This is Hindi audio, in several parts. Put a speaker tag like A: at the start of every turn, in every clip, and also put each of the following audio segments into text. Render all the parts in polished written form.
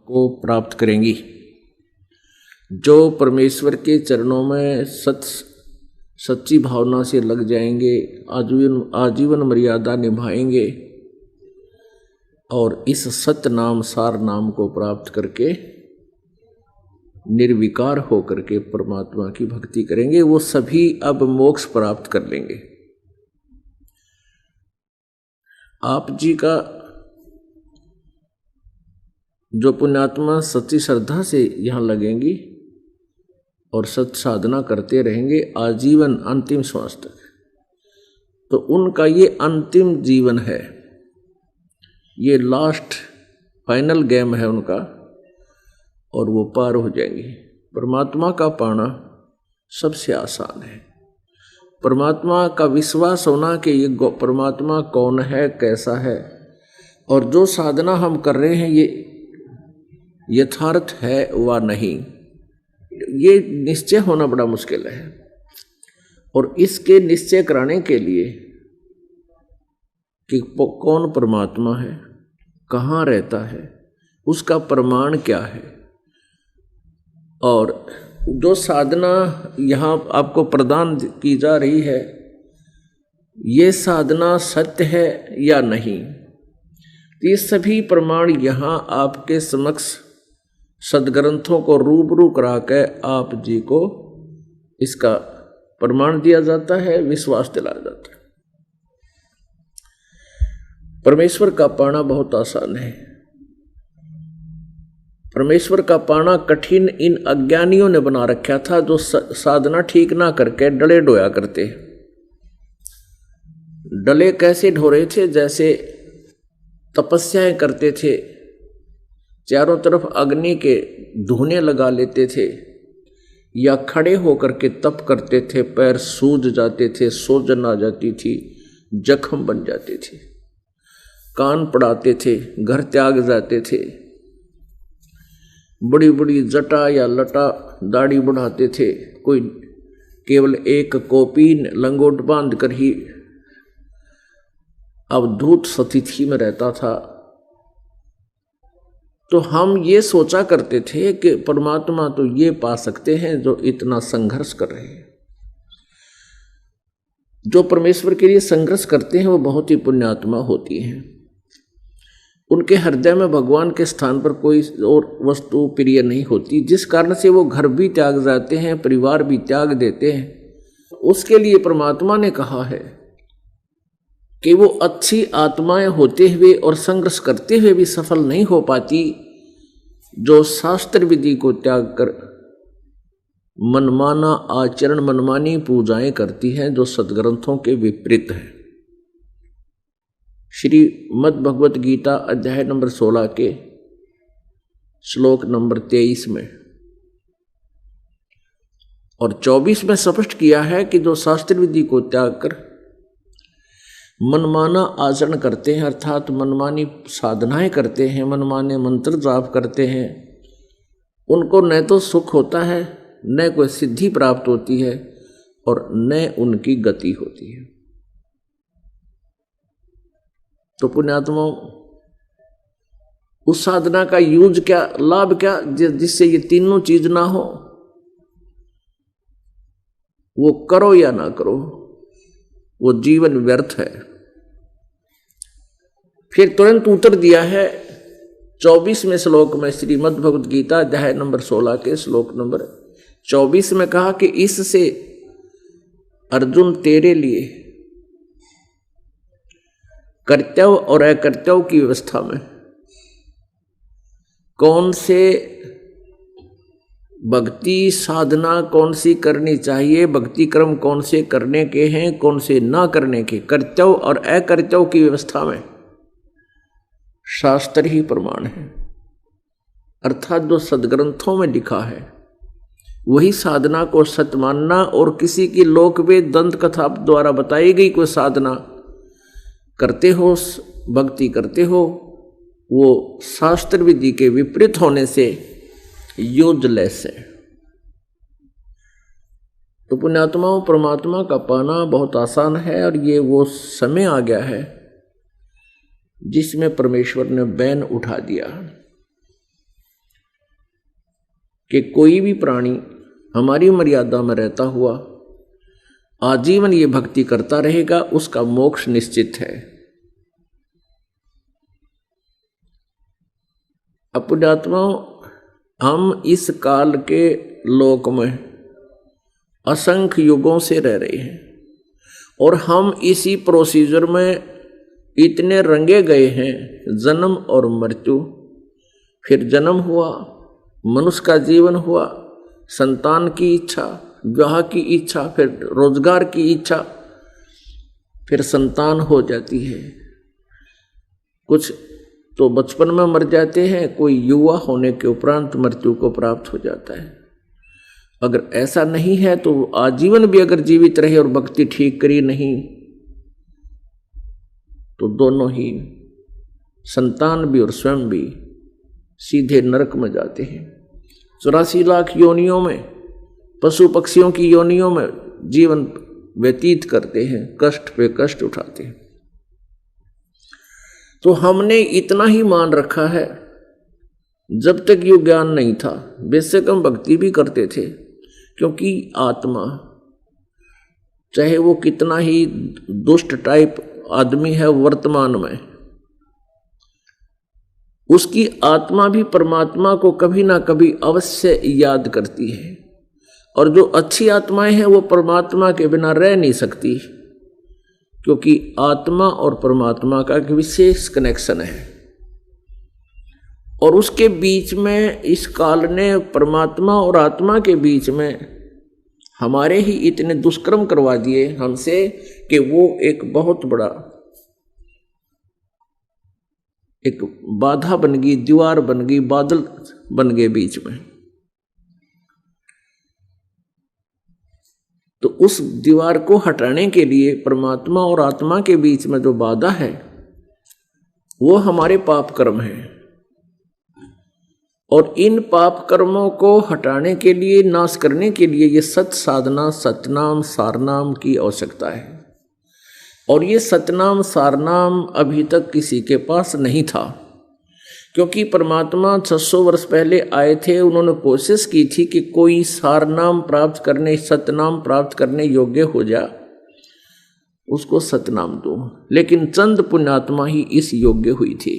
A: को प्राप्त करेंगी। जो परमेश्वर के चरणों में सच्ची भावना से लग जाएंगे, आजीवन मर्यादा निभाएंगे और इस सत्य नाम सार नाम को प्राप्त करके निर्विकार होकर के परमात्मा की भक्ति करेंगे, वो सभी अब मोक्ष प्राप्त कर लेंगे। आप जी का जो पुण्यात्मा सच्ची श्रद्धा से यहाँ लगेंगी और सत साधना करते रहेंगे आजीवन अंतिम श्वास तक, तो उनका ये अंतिम जीवन है, ये लास्ट फाइनल गेम है उनका, और वो पार हो जाएंगे। परमात्मा का पाना सबसे आसान है। परमात्मा का विश्वास होना कि ये परमात्मा कौन है, कैसा है, और जो साधना हम कर रहे हैं ये यथार्थ है व नहीं, ये निश्चय होना बड़ा मुश्किल है। और इसके निश्चय कराने के लिए कि कौन परमात्मा है, कहाँ रहता है, उसका प्रमाण क्या है, और जो साधना यहाँ आपको प्रदान की जा रही है ये साधना सत्य है या नहीं, ये सभी प्रमाण यहाँ आपके समक्ष सदग्रंथों को रूबरू करा के आप जी को इसका प्रमाण दिया जाता है, विश्वास दिलाया जाता है। परमेश्वर का पाना बहुत आसान है। परमेश्वर का पाना कठिन इन अज्ञानियों ने बना रखा था, जो साधना ठीक ना करके डले ढोया करते। डले कैसे ढो रहे थे? जैसे तपस्याएं करते थे, चारों तरफ अग्नि के धुने लगा लेते थे, या खड़े होकर के तप करते थे, पैर सूज जाते थे, सोजन आ जाती थी, जख्म बन जाते थे, कान पड़ाते थे, घर त्याग जाते थे, बड़ी बड़ी जटा या लटा दाढ़ी बढ़ाते थे, कोई केवल एक कोपीन लंगोट बांध कर ही अवधूत स्थिति में रहता था। तो हम ये सोचा करते थे कि परमात्मा तो ये पा सकते हैं जो इतना संघर्ष कर रहे हैं। जो परमेश्वर के लिए संघर्ष करते हैं वो बहुत ही पुण्यात्मा होती हैं। उनके हृदय में भगवान के स्थान पर कोई और वस्तु प्रिय नहीं होती, जिस कारण से वो घर भी त्याग जाते हैं, परिवार भी त्याग देते हैं। उसके लिए परमात्मा ने कहा है कि वो अच्छी आत्माएं होते हुए और संघर्ष करते हुए भी सफल नहीं हो पाती, जो शास्त्र विधि को त्याग कर मनमाना आचरण, मनमानी पूजाएं करती हैं, जो सदग्रंथों के विपरीत है। श्रीमद् भगवत गीता अध्याय नंबर 16 के श्लोक नंबर 23 में और 24 में स्पष्ट किया है कि जो शास्त्र विधि को त्याग कर मनमाना आचरण करते हैं, अर्थात मनमानी साधनाएं करते हैं, मनमाने मंत्र जाप करते हैं, उनको न तो सुख होता है, न कोई सिद्धि प्राप्त होती है, और न उनकी गति होती है। तो पुण्यात्माओं, उस साधना का यूज क्या, लाभ क्या, जिससे ये तीनों चीज ना हो, वो करो या ना करो, वो जीवन व्यर्थ है। फिर तुरंत उत्तर दिया है 24वें श्लोक में, श्रीमद् भगवत गीता अध्याय नंबर 16 के श्लोक नंबर 24 में कहा कि इससे अर्जुन तेरे लिए कर्तव्य और अकर्तव्य की व्यवस्था में कौन से भक्ति साधना कौन सी करनी चाहिए, भक्ति क्रम कौन से करने के हैं, कौन से ना करने के, कर्तव्य और अकर्तव्य की व्यवस्था में शास्त्र ही प्रमाण है। अर्थात जो सदग्रंथों में लिखा है वही साधना को सत्य मानना, और किसी की लोकवेद दंत कथा द्वारा बताई गई कोई साधना करते हो, भक्ति करते हो, वो शास्त्र विधि के विपरीत होने से यूजलेस है। तो पुण्यात्माओं, परमात्मा का पाना बहुत आसान है, और ये वो समय आ गया है जिसमें परमेश्वर ने बैन उठा दिया। कि कोई भी प्राणी हमारी मर्यादा में रहता हुआ आजीवन ये भक्ति करता रहेगा, उसका मोक्ष निश्चित है। पुण्यात्माओं, हम इस काल के लोक में असंख्य युगों से रह रहे हैं और हम इसी प्रोसीजर में इतने रंगे गए हैं, जन्म और मृत्यु, फिर जन्म हुआ, मनुष्य का जीवन हुआ, संतान की इच्छा, विवाह की इच्छा, फिर रोजगार की इच्छा, फिर संतान हो जाती है। कुछ तो बचपन में मर जाते हैं, कोई युवा होने के उपरांत मृत्यु को प्राप्त हो जाता है। अगर ऐसा नहीं है तो आजीवन भी अगर जीवित रहे और भक्ति ठीक करी नहीं तो दोनों ही, संतान भी और स्वयं भी, सीधे नरक में जाते हैं। 84 लाख योनियों में, पशु पक्षियों की योनियों में जीवन व्यतीत करते हैं, कष्ट पे कष्ट उठाते हैं। तो हमने इतना ही मान रखा है, जब तक ये ज्ञान नहीं था बेशक हम भक्ति भी करते थे, क्योंकि आत्मा चाहे वो कितना ही दुष्ट टाइप आदमी है वर्तमान में, उसकी आत्मा भी परमात्मा को कभी ना कभी अवश्य याद करती है। और जो अच्छी आत्माएं हैं वो परमात्मा के बिना रह नहीं सकती, क्योंकि आत्मा और परमात्मा का एक विशेष कनेक्शन है। और उसके बीच में इस काल ने परमात्मा और आत्मा के बीच में हमारे ही इतने दुष्कर्म करवा दिए हमसे कि वो एक बहुत बड़ा एक बाधा बन गई, दीवार बन गई, बादल बन गए बीच में। तो उस दीवार को हटाने के लिए परमात्मा और आत्मा के बीच में जो बाधा है वो हमारे पाप कर्म है। और इन पाप कर्मों को हटाने के लिए, नाश करने के लिए ये सत साधना, सतनाम सारनाम की आवश्यकता है। और ये सतनाम सारनाम अभी तक किसी के पास नहीं था, क्योंकि परमात्मा 600 वर्ष पहले आए थे, उन्होंने कोशिश की थी कि कोई सारनाम प्राप्त करने, सतनाम प्राप्त करने योग्य हो जा, उसको सतनाम दो। लेकिन चंद पुण्यात्मा ही इस योग्य हुई थी।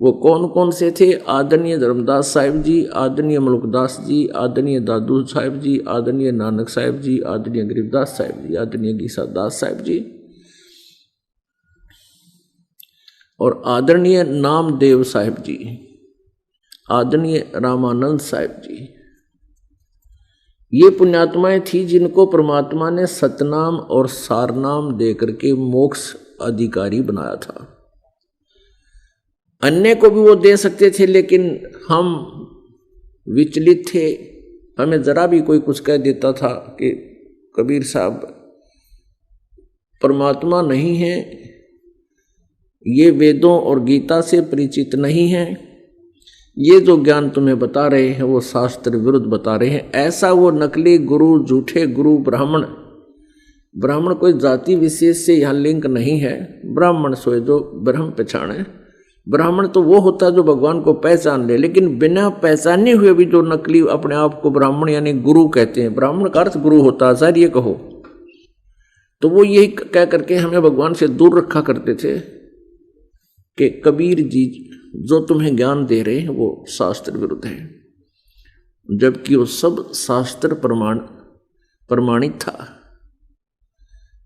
A: वो कौन कौन से थे? आदरणीय धर्मदास साहिब जी, आदरणीय मलुकदास जी, आदरणीय दादू साहिब जी, आदरणीय नानक साहिब जी, आदरणीय गरीबदास साहिब जी, आदरणीय गीसादास साहिब जी और आदरणीय नामदेव साहिब जी, आदरणीय रामानंद साहिब जी। ये पुण्यात्माएं थी जिनको परमात्मा ने सतनाम और सारनाम देकर के मोक्ष अधिकारी बनाया था। अन्य को भी वो दे सकते थे, लेकिन हम विचलित थे। हमें जरा भी कोई कुछ कह देता था कि कबीर साहब परमात्मा नहीं है, ये वेदों और गीता से परिचित नहीं है, ये जो ज्ञान तुम्हें बता रहे हैं वो शास्त्र विरुद्ध बता रहे हैं। ऐसा वो नकली गुरु, झूठे गुरु, ब्राह्मण कोई जाति विशेष से यहाँ लिंक नहीं है। ब्राह्मण सोए जो ब्रह्म पहचाने। ब्राह्मण तो वो होता है जो भगवान को पहचान ले, लेकिन बिना पहचाने हुए भी जो नकली अपने आप को ब्राह्मण यानी गुरु कहते हैं, ब्राह्मण का अर्थ गुरु होता है, सर ये कहो, तो वो यही कह करके हमें भगवान से दूर रखा करते थे कि कबीर जी जो तुम्हें ज्ञान दे रहे हैं वो शास्त्र विरुद्ध है, जबकि वो सब शास्त्र प्रमाणित था।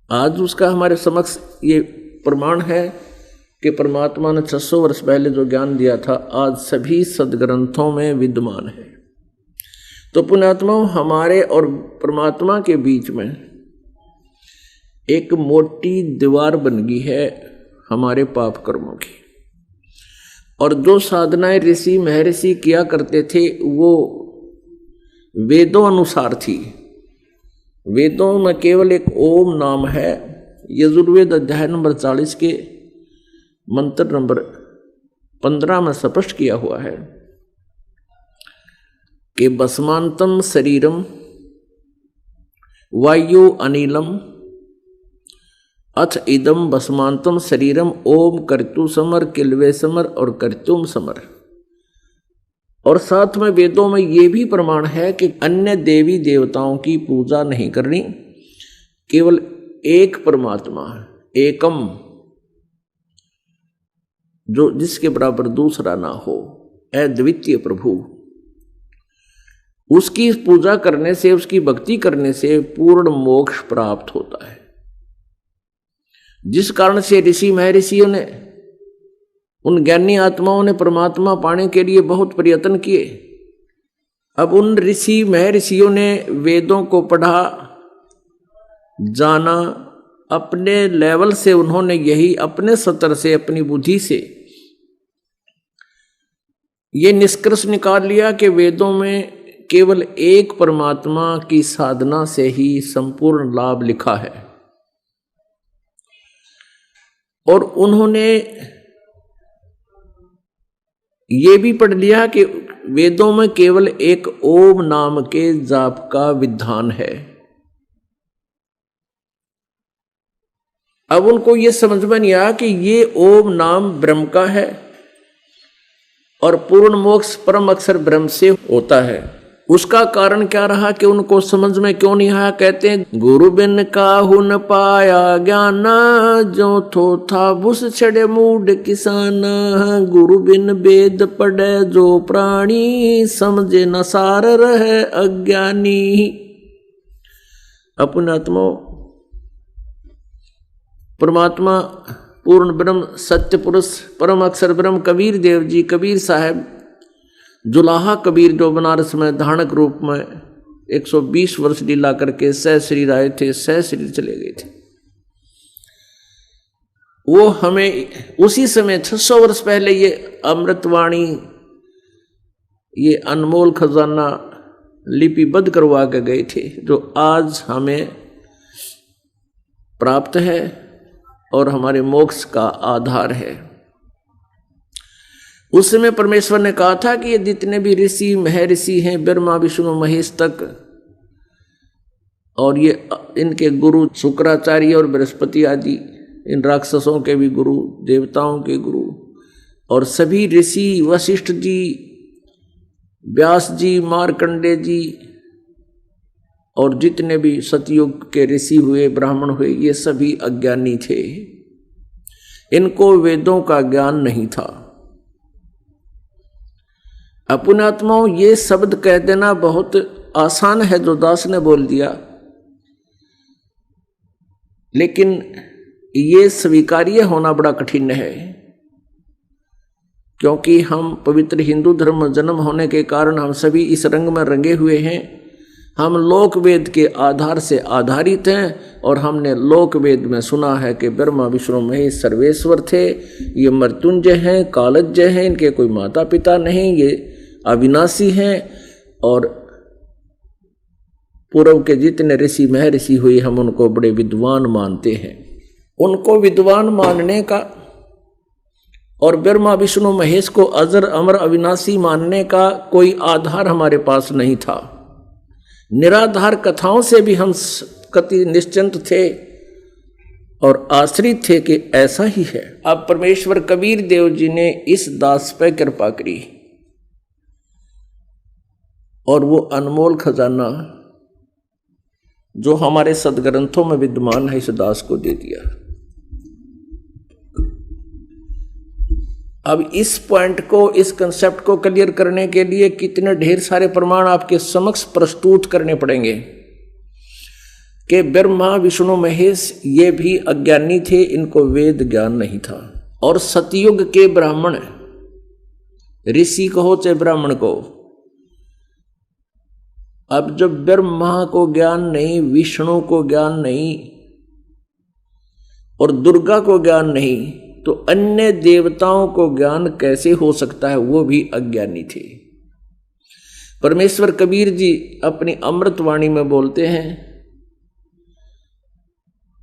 A: आज उसका हमारे समक्ष ये प्रमाण है कि परमात्मा ने 600 वर्ष पहले जो ज्ञान दिया था आज सभी सदग्रंथों में विद्यमान है। तो पुण्यात्माओं, हमारे और परमात्मा के बीच में एक मोटी दीवार बन गई है हमारे पाप कर्मों की। और जो साधनाएं ऋषि महर्षि किया करते थे वो वेदों अनुसार थी। वेदों में केवल एक ओम नाम है। यजुर्वेद अध्याय नंबर 40 के मंत्र नंबर 15 में स्पष्ट किया हुआ है कि भस्मांतम शरीरम वायु अनिलम अथ इदम भस्मांतम शरीरम ओम कर्तु समर किल्वे समर और कर्तुम समर। और साथ में वेदों में ये भी प्रमाण है कि अन्य देवी देवताओं की पूजा नहीं करनी, केवल एक परमात्मा, एकम, जो जिसके बराबर दूसरा ना हो, अद्वितीय प्रभु, उसकी पूजा करने से, उसकी भक्ति करने से पूर्ण मोक्ष प्राप्त होता है। जिस कारण से ऋषि महर्षियों ने, उन ज्ञानी आत्माओं ने परमात्मा पाने के लिए बहुत प्रयत्न किए। अब उन ऋषि महर्षियों ने वेदों को पढ़ा, जाना, अपने लेवल से उन्होंने यही अपने स्तर से, अपनी बुद्धि से ये निष्कर्ष निकाल लिया कि वेदों में केवल एक परमात्मा की साधना से ही संपूर्ण लाभ लिखा है। और उन्होंने ये भी पढ़ लिया कि वेदों में केवल एक ओम नाम के जाप का विधान है। अब उनको ये समझ में नहीं आया कि ये ओम नाम ब्रह्म का है और पूर्ण मोक्ष परम अक्षर ब्रह्म से होता है। उसका कारण क्या रहा कि उनको समझ में क्यों नहीं आया? कहते हैं, गुरु बिन काहू न पाया ज्ञान, जो थो था बुस छड़े मूड किसान, गुरु बिन वेद पढ़े जो प्राणी, समझे न सार रहे अज्ञानी। अपने आत्मा परमात्मा पूर्ण ब्रह्म सत्य पुरुष परम अक्षर ब्रह्म कबीर देव जी, कबीर साहब जुलाहा कबीर, जो बनारस में धानक रूप में 120 वर्ष लीला करके सहश्री आए थे, सहश्री चले गए थे। वो हमें उसी समय 600 वर्ष पहले ये अमृतवाणी, ये अनमोल खजाना लिपिबद्ध करवा के गए थे, जो आज हमें प्राप्त है और हमारे मोक्ष का आधार है। उस समय परमेश्वर ने कहा था कि ये जितने भी ऋषि महर्षि हैं, ब्रह्मा विष्णु महेश तक, और ये इनके गुरु शुक्राचार्य और बृहस्पति आदि, इन राक्षसों के भी गुरु, देवताओं के गुरु, और सभी ऋषि वशिष्ठ जी, व्यास जी, मार्कंडे जी, और जितने भी सतयुग के ऋषि हुए, ब्राह्मण हुए, ये सभी अज्ञानी थे। इनको वेदों का ज्ञान नहीं था। अपने आत्माओं, ये शब्द कह देना बहुत आसान है जो दास ने बोल दिया, लेकिन ये स्वीकार्य होना बड़ा कठिन है, क्योंकि हम पवित्र हिंदू धर्म में जन्म होने के कारण हम सभी इस रंग में रंगे हुए हैं। हम लोक वेद के आधार से आधारित हैं, और हमने लोक वेद में सुना है कि ब्रह्मा विष्णु महेश सर्वेश्वर थे, ये मृत्युंजय हैं, कालज्ञ हैं, इनके कोई माता पिता नहीं, ये अविनाशी हैं। और पूर्व के जितने ऋषि महर्षि हुए, हम उनको बड़े विद्वान मानते हैं। उनको विद्वान मानने का और ब्रह्मा विष्णु महेश को अजर अमर अविनाशी मानने का कोई आधार हमारे पास नहीं था। निराधार कथाओं से भी हम कति निश्चिंत थे और आश्रित थे कि ऐसा ही है। अब परमेश्वर कबीर देव जी ने इस दास पर कृपा करी और वो अनमोल खजाना जो हमारे सदग्रंथों में विद्यमान है, इस दास को दे दिया। अब इस पॉइंट को, इस कंसेप्ट को क्लियर करने के लिए कितने ढेर सारे प्रमाण आपके समक्ष प्रस्तुत करने पड़ेंगे कि ब्रह्मा विष्णु महेश ये भी अज्ञानी थे, इनको वेद ज्ञान नहीं था। और सतयुग के ब्राह्मण, ऋषि कहो चाहे ब्राह्मण को, अब जब ब्रह्मा को ज्ञान नहीं, विष्णु को ज्ञान नहीं और दुर्गा को ज्ञान नहीं, तो अन्य देवताओं को ज्ञान कैसे हो सकता है? वो भी अज्ञानी थे। परमेश्वर कबीर जी अपनी अमृतवाणी में बोलते हैं,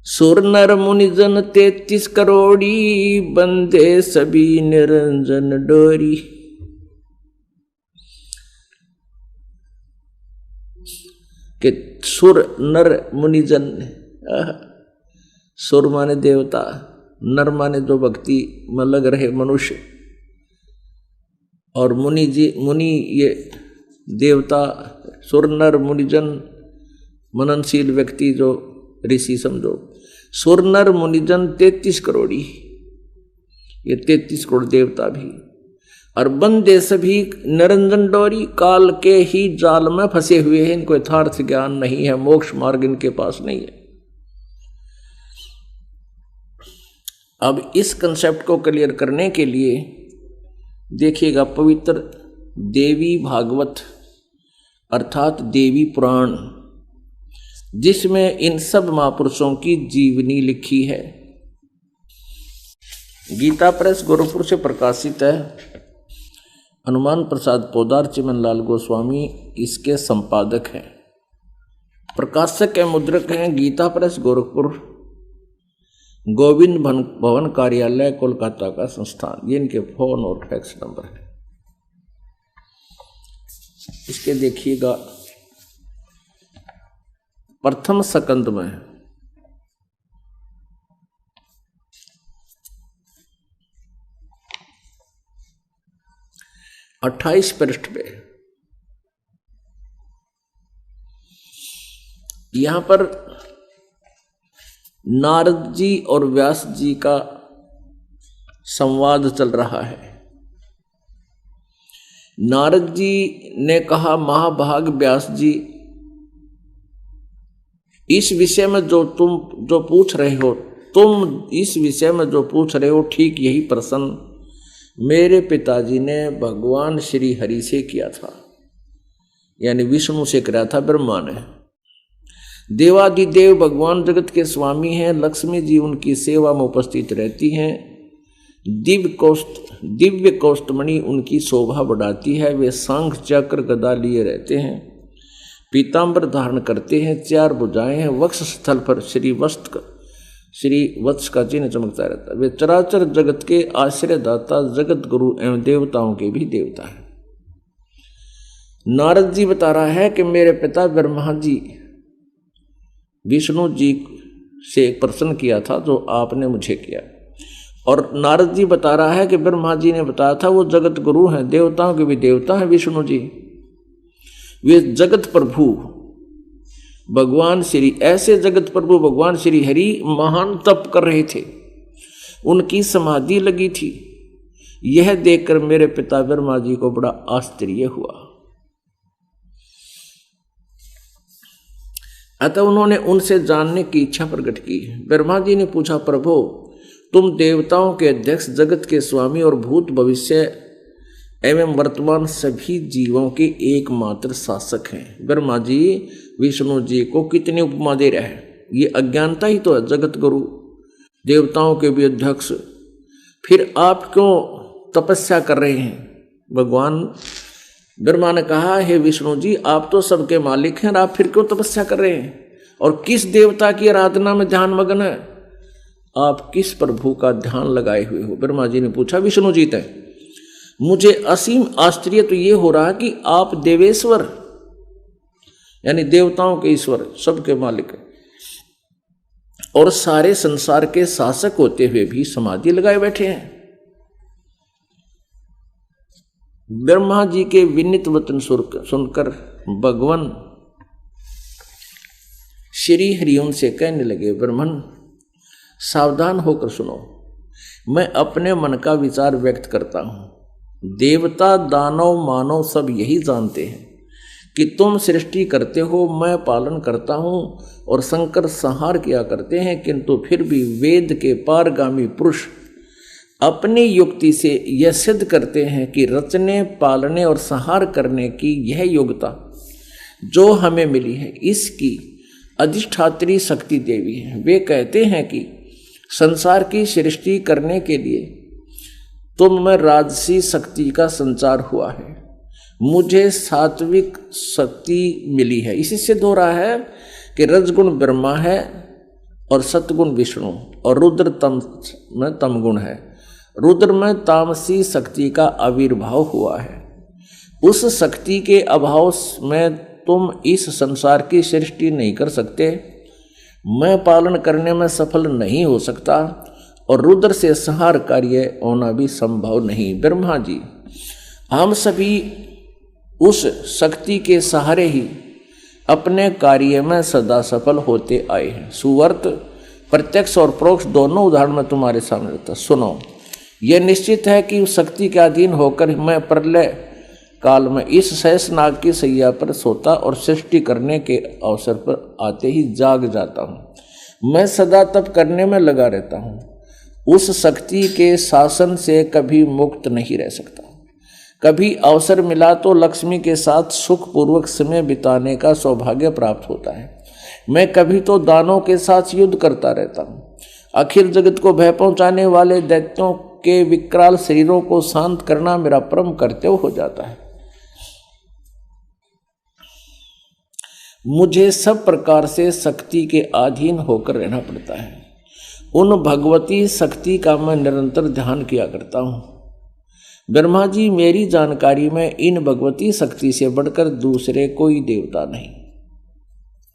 A: सुर नर मुनि जन 33 करोड़ी, बंदे सभी निरंजन डोरी। कि सुर नर मुनि जन, सुर माने देवता, नर माने जो भक्ति में लग रहे मनुष्य, और मुनि ये देवता, सुर नर मुनिजन, मननशील व्यक्ति जो ऋषि समझो, सुर नर मुनिजन 33 करोड़ी, ये 33 करोड़ देवता भी, और बंदे सभी निरंजन डोरी, काल के ही जाल में फंसे हुए हैं, इनको यथार्थ ज्ञान नहीं है, मोक्ष मार्ग इनके पास नहीं है। अब इस कंसेप्ट को क्लियर करने के लिए देखिएगा पवित्र देवी भागवत अर्थात देवी पुराण, जिसमें इन सब महापुरुषों की जीवनी लिखी है। गीता प्रेस गोरखपुर से प्रकाशित है। हनुमान प्रसाद पोदार चिमनलाल गोस्वामी इसके संपादक हैं। प्रकाशक के मुद्रक हैं गीता प्रेस गोरखपुर, गोविंद भवन कार्यालय कोलकाता का संस्थान। ये इनके फोन और फैक्स नंबर है। इसके देखिएगा प्रथम स्कंद में 28 पृष्ठ पे यहां पर नारद जी और व्यास जी का संवाद चल रहा है। नारद जी ने कहा, महाभाग व्यास जी, इस विषय में जो पूछ रहे हो, तुम इस विषय में जो पूछ रहे हो, ठीक यही प्रश्न मेरे पिताजी ने भगवान श्री हरि से किया था, यानी विष्णु से कराया था, ब्रह्मा ने। देवादिदेव भगवान जगत के स्वामी हैं, लक्ष्मी जी उनकी सेवा में उपस्थित रहती हैं, दिव्य कौष्टमणि उनकी शोभा बढ़ाती है, वे शंख चक्र गदा लिए रहते हैं, पीतांबर धारण करते हैं, 4 भुजाएं हैं, वक्ष स्थल पर श्री वत्स का चिन्ह चमकता रहता है, वे चराचर जगत के आश्रयदाता, जगत गुरु एवं देवताओं के भी देवता है। नारद जी बता रहा है कि मेरे पिता ब्रह्मा जी विष्णु जी से प्रश्न किया था जो आपने मुझे किया, और नारद जी बता रहा है कि ब्रह्मा जी ने बताया था वो जगत गुरु हैं, देवताओं के भी देवता हैं विष्णु जी, वे जगत प्रभु भगवान श्री, ऐसे जगत प्रभु भगवान श्री हरि महान तप कर रहे थे, उनकी समाधि लगी थी। यह देखकर मेरे पिता ब्रह्मा जी को बड़ा आश्चर्य हुआ। अतः उन्होंने उनसे जानने की इच्छा प्रकट की। ब्रह्मा जी ने पूछा, प्रभु तुम देवताओं के अध्यक्ष, जगत के स्वामी और भूत भविष्य एवं वर्तमान सभी जीवों के एकमात्र शासक हैं। ब्रह्मा जी विष्णु जी को कितनी उपमा दे रहे हैं, ये अज्ञानता ही तो है, जगत गुरु देवताओं के भी अध्यक्ष, फिर आप क्यों तपस्या कर रहे हैं? भगवान ब्रह्मा ने कहा, हे विष्णु जी, आप तो सबके मालिक हैं, आप फिर क्यों तपस्या कर रहे हैं? और किस देवता की आराधना में ध्यान मग्न है? आप किस प्रभु का ध्यान लगाए हुए हो? ब्रह्मा जी ने पूछा। विष्णु जी थे, मुझे असीम आश्चर्य तो ये हो रहा कि आप देवेश्वर यानी देवताओं के ईश्वर, सबके मालिक है, और सारे संसार के शासक होते हुए भी समाधि लगाए बैठे हैं। ब्रह्मा जी के विनीत वचन सुनकर भगवान श्री हरि उनसे कहने लगे, ब्रह्मन सावधान होकर सुनो, मैं अपने मन का विचार व्यक्त करता हूं। देवता, दानव, मानव सब यही जानते हैं कि तुम सृष्टि करते हो, मैं पालन करता हूं, और शंकर संहार किया करते हैं, किंतु फिर भी वेद के पारगामी पुरुष अपनी युक्ति से यह सिद्ध करते हैं कि रचने, पालने और संहार करने की यह योग्यता जो हमें मिली है, इसकी अधिष्ठात्री शक्ति देवी है। वे कहते हैं कि संसार की सृष्टि करने के लिए तुम में राजसी शक्ति का संचार हुआ है, मुझे सात्विक शक्ति मिली है। इसी से सिद्ध हो रहा है कि रजगुण ब्रह्मा है और सतगुण विष्णु, और रुद्र में तमगुण है। रुद्र में तामसी शक्ति का आविर्भाव हुआ है। उस शक्ति के अभाव में तुम इस संसार की सृष्टि नहीं कर सकते, मैं पालन करने में सफल नहीं हो सकता, और रुद्र से संहार कार्य होना भी संभव नहीं। ब्रह्मा जी, हम सभी उस शक्ति के सहारे ही अपने कार्य में सदा सफल होते आए हैं। सुवर्त प्रत्यक्ष और परोक्ष दोनों उदाहरण में तुम्हारे सामने रखता। सुनो, यह निश्चित है कि उस शक्ति के अधीन होकर मैं प्रलय काल में इस शेषनाग की सैया पर सोता और सृष्टि करने के अवसर पर आते ही जाग जाता हूँ। मैं सदा तप करने में लगा रहता हूँ। उस शक्ति के शासन से कभी मुक्त नहीं रह सकता। कभी अवसर मिला तो लक्ष्मी के साथ सुखपूर्वक समय बिताने का सौभाग्य प्राप्त होता है। मैं कभी तो दानों के साथ युद्ध करता रहता हूँ। अखिल जगत को भय पहुंचाने वाले दैत्यों के विकराल शरीरों को शांत करना मेरा परम कर्तव्य हो जाता है। मुझे सब प्रकार से शक्ति के अधीन होकर रहना पड़ता है। उन भगवती शक्ति का मैं निरंतर ध्यान किया करता हूँ। ब्रह्मा जी, मेरी जानकारी में इन भगवती शक्ति से बढ़कर दूसरे कोई देवता नहीं।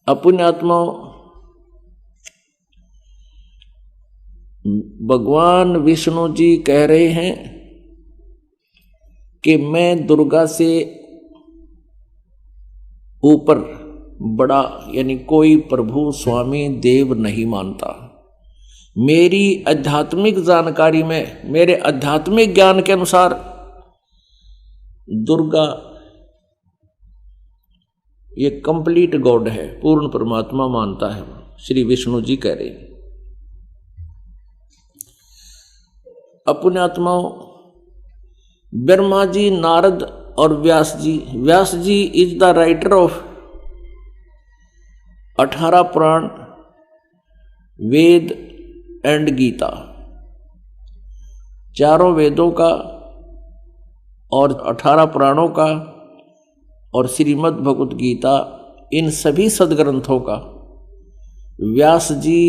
A: अपुण्यात्माओं, भगवान विष्णु जी कह रहे हैं कि मैं दुर्गा से ऊपर बड़ा यानी कोई प्रभु स्वामी देव नहीं मानता। मेरी आध्यात्मिक जानकारी में, मेरे आध्यात्मिक ज्ञान के अनुसार दुर्गा ये कंप्लीट गॉड है, पूर्ण परमात्मा मानता है, श्री विष्णु जी कह रहे हैं। अपुण्यात्माओं, ब्रह्मा जी, नारद और Vyas ji is the writer of 18 Purana, Veda and Gita. चारों वेदों का और 18 पुराणों का और श्रीमद् भगवत गीता, इन सभी सदग्रंथों का व्यास जी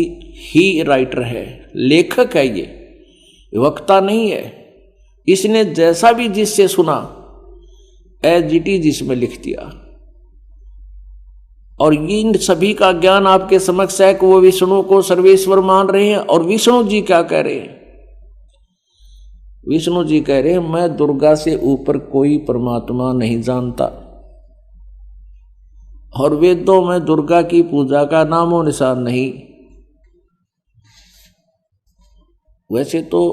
A: ही राइटर है, लेखक है। ये वक्ता नहीं है। इसने जैसा भी जिससे सुना एज इट इज इसमें लिख दिया। और इन सभी का ज्ञान आपके समक्ष है कि वो विष्णु को सर्वेश्वर मान रहे हैं। और विष्णु जी क्या कह रहे हैं? विष्णु जी कह रहे हैं, मैं दुर्गा से ऊपर कोई परमात्मा नहीं जानता। और वेदों में दुर्गा की पूजा का नामो निशान नहीं। वैसे तो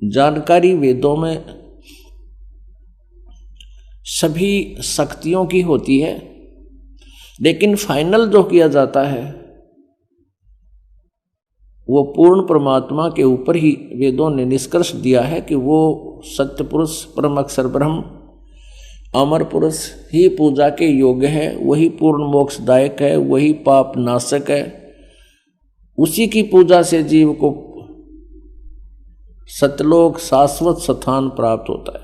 A: जानकारी वेदों में सभी शक्तियों की होती है, लेकिन फाइनल जो किया जाता है वो पूर्ण परमात्मा के ऊपर ही वेदों ने निष्कर्ष दिया है कि वो सत्य पुरुष, परम अक्षर ब्रह्म, अमर पुरुष ही पूजा के योग्य है। वही पूर्ण मोक्षदायक है, वही पाप नाशक है। उसी की पूजा से जीव को सतलोक शाश्वत स्थान प्राप्त होता है।